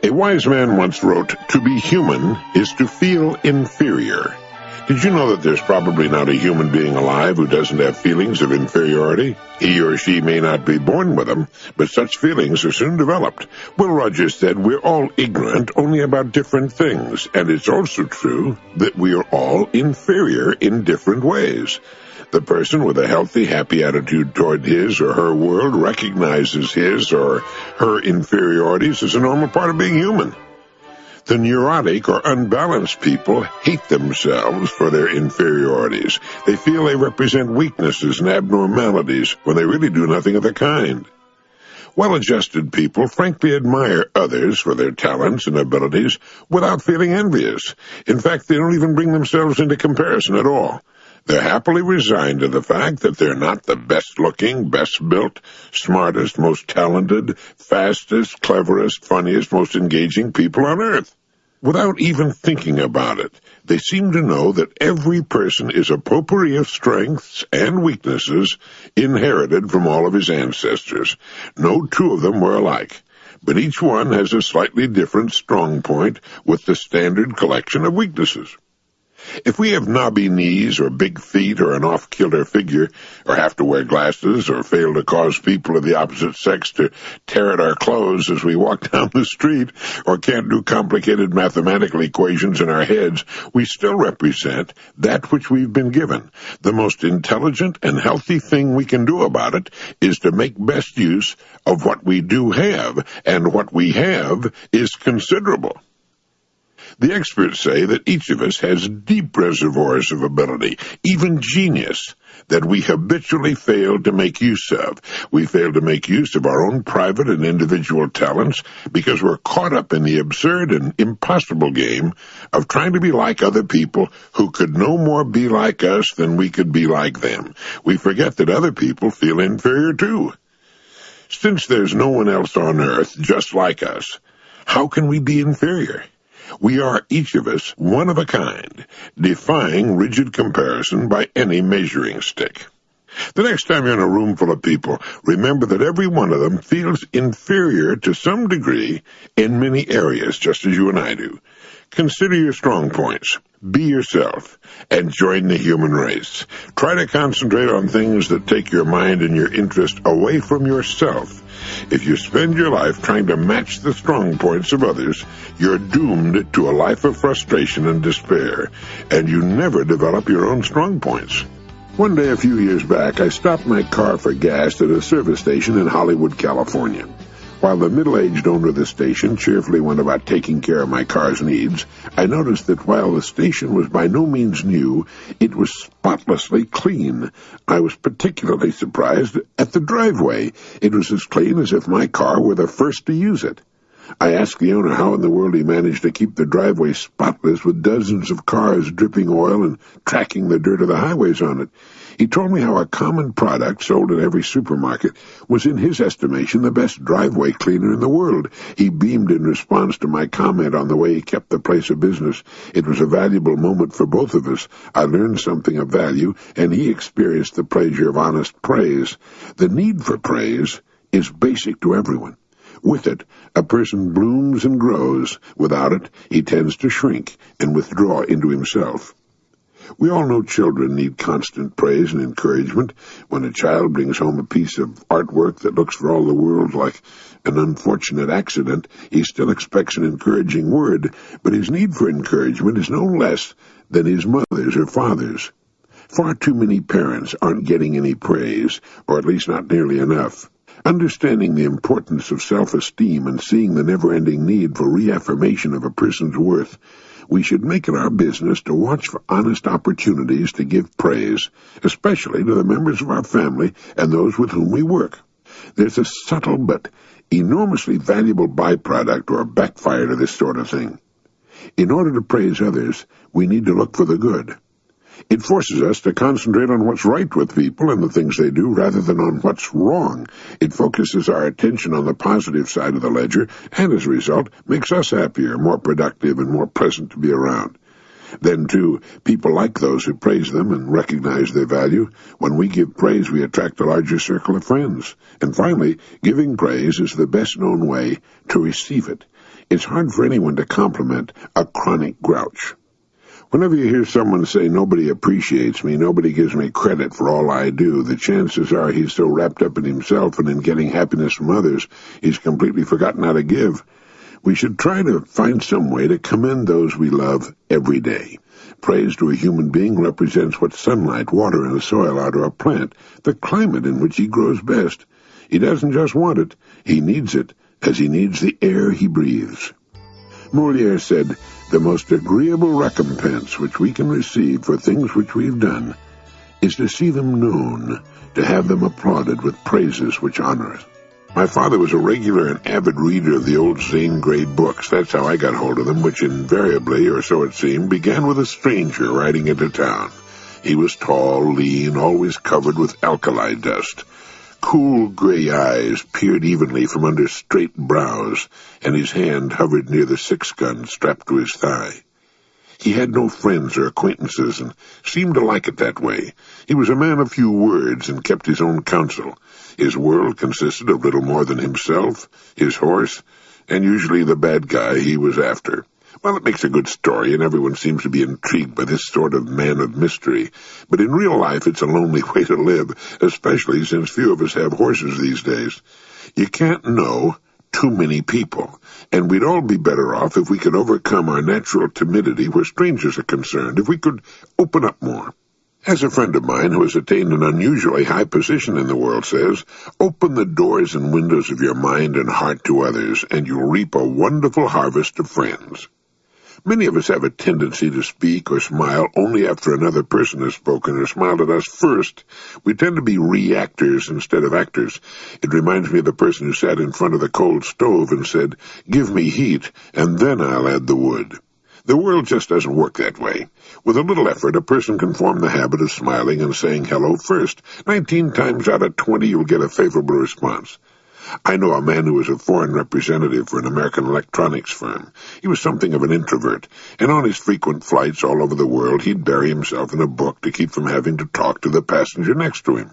A wise man once wrote, "To be human is to feel inferior." Did you know that there's probably not a human being alive who doesn't have feelings of inferiority? He or she may not be born with them, but such feelings are soon developed. Will Rogers said, "We're all ignorant only about different things, and it's also true that we are all inferior in different ways." The person with a healthy, happy attitude toward his or her world recognizes his or her inferiorities as a normal part of being human. The neurotic or unbalanced people hate themselves for their inferiorities. They feel they represent weaknesses and abnormalities when they really do nothing of the kind. Well-adjusted people frankly admire others for their talents and abilities without feeling envious. In fact, they don't even bring themselves into comparison at all. They're happily resigned to the fact that they're not the best-looking, best-built, smartest, most talented, fastest, cleverest, funniest, most engaging people on earth. Without even thinking about it, they seem to know that every person is a potpourri of strengths and weaknesses inherited from all of his ancestors. No two of them were alike, but each one has a slightly different strong point with the standard collection of weaknesses. If we have knobby knees or big feet or an off-kilter figure, or have to wear glasses or fail to cause people of the opposite sex to tear at our clothes as we walk down the street, or can't do complicated mathematical equations in our heads, we still represent that which we've been given. The most intelligent and healthy thing we can do about it is to make best use of what we do have, and what we have is considerable. The experts say that each of us has deep reservoirs of ability, even genius, that we habitually fail to make use of. We fail to make use of our own private and individual talents because we're caught up in the absurd and impossible game of trying to be like other people who could no more be like us than we could be like them. We forget that other people feel inferior too. Since there's no one else on earth just like us, how can we be inferior? We are, each of us, one of a kind, defying rigid comparison by any measuring stick. The next time you're in a room full of people, remember that every one of them feels inferior to some degree in many areas, just as you and I do. Consider your strong points. Be yourself, and join the human race. Try to concentrate on things that take your mind and your interest away from yourself. If you spend your life trying to match the strong points of others, you're doomed to a life of frustration and despair, and you never develop your own strong points. One day a few years back, I stopped my car for gas at a service station in Hollywood, California. While the middle-aged owner of the station cheerfully went about taking care of my car's needs, I noticed that while the station was by no means new, it was spotlessly clean. I was particularly surprised at the driveway. It was as clean as if my car were the first to use it. I asked the owner how in the world he managed to keep the driveway spotless with dozens of cars dripping oil and tracking the dirt of the highways on it. He told me how a common product sold at every supermarket was, in his estimation, the best driveway cleaner in the world. He beamed in response to my comment on the way he kept the place of business. It was a valuable moment for both of us. I learned something of value, and he experienced the pleasure of honest praise. The need for praise is basic to everyone. With it, a person blooms and grows. Without it, he tends to shrink and withdraw into himself. We all know children need constant praise and encouragement. When a child brings home a piece of artwork that looks for all the world like an unfortunate accident, he still expects an encouraging word, but his need for encouragement is no less than his mother's or father's. Far too many parents aren't getting any praise, or at least not nearly enough. Understanding the importance of self-esteem and seeing the never-ending need for reaffirmation of a person's worth, we should make it our business to watch for honest opportunities to give praise, especially to the members of our family and those with whom we work. There's a subtle but enormously valuable byproduct or backfire to this sort of thing. In order to praise others, we need to look for the good. It forces us to concentrate on what's right with people and the things they do rather than on what's wrong. It focuses our attention on the positive side of the ledger and, as a result, makes us happier, more productive, and more pleasant to be around. Then, too, people like those who praise them and recognize their value. When we give praise, we attract a larger circle of friends. And finally, giving praise is the best-known way to receive it. It's hard for anyone to compliment a chronic grouch. Whenever you hear someone say, "Nobody appreciates me, nobody gives me credit for all I do," the chances are he's so wrapped up in himself and in getting happiness from others, he's completely forgotten how to give. We should try to find some way to commend those we love every day. Praise to a human being represents what sunlight, water, and the soil are to a plant, the climate in which he grows best. He doesn't just want it, he needs it, as he needs the air he breathes. Molière said, "The most agreeable recompense which we can receive for things which we've done is to see them known, to have them applauded with praises which honor us." My father was a regular and avid reader of the old Zane Grey books. That's how I got hold of them, which invariably, or so it seemed, began with a stranger riding into town. He was tall, lean, always covered with alkali dust. Cool gray eyes peered evenly from under straight brows, and his hand hovered near the 6-gun strapped to his thigh. He had no friends or acquaintances, and seemed to like it that way. He was a man of few words, and kept his own counsel. His world consisted of little more than himself, his horse, and usually the bad guy he was after. Well, it makes a good story, and everyone seems to be intrigued by this sort of man of mystery. But in real life, it's a lonely way to live, especially since few of us have horses these days. You can't know too many people, and we'd all be better off if we could overcome our natural timidity where strangers are concerned, if we could open up more. As a friend of mine who has attained an unusually high position in the world says, "Open the doors and windows of your mind and heart to others, and you'll reap a wonderful harvest of friends." Many of us have a tendency to speak or smile only after another person has spoken or smiled at us first. We tend to be reactors instead of actors. It reminds me of the person who sat in front of the cold stove and said, "Give me heat, and then I'll add the wood." The world just doesn't work that way. With a little effort, a person can form the habit of smiling and saying hello first. 19 times out of 20, you'll get a favorable response. I know a man who was a foreign representative for an American electronics firm. He was something of an introvert, and on his frequent flights all over the world, he'd bury himself in a book to keep from having to talk to the passenger next to him.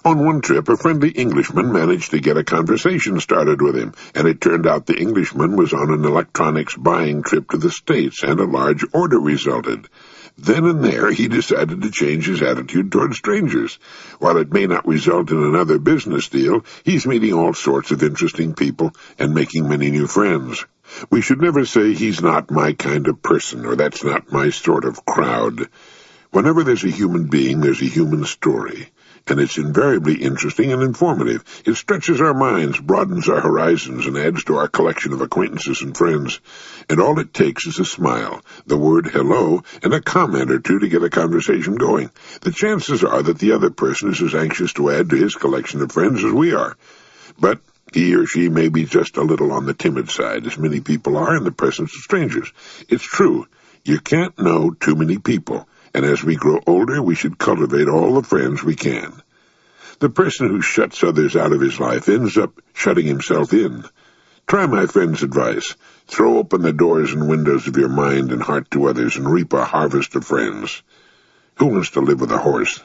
On one trip, a friendly Englishman managed to get a conversation started with him, and it turned out the Englishman was on an electronics buying trip to the States, and a large order resulted. Then and there, he decided to change his attitude toward strangers. While it may not result in another business deal, he's meeting all sorts of interesting people and making many new friends. We should never say, "He's not my kind of person," or "That's not my sort of crowd." Whenever there's a human being, there's a human story, and it's invariably interesting and informative. It stretches our minds, broadens our horizons, and adds to our collection of acquaintances and friends. And all it takes is a smile, the word hello, and a comment or two to get a conversation going. The chances are that the other person is as anxious to add to his collection of friends as we are. But he or she may be just a little on the timid side, as many people are in the presence of strangers. It's true, you can't know too many people. And as we grow older, we should cultivate all the friends we can. The person who shuts others out of his life ends up shutting himself in. Try my friend's advice. Throw open the doors and windows of your mind and heart to others and reap a harvest of friends. Who wants to live with a horse?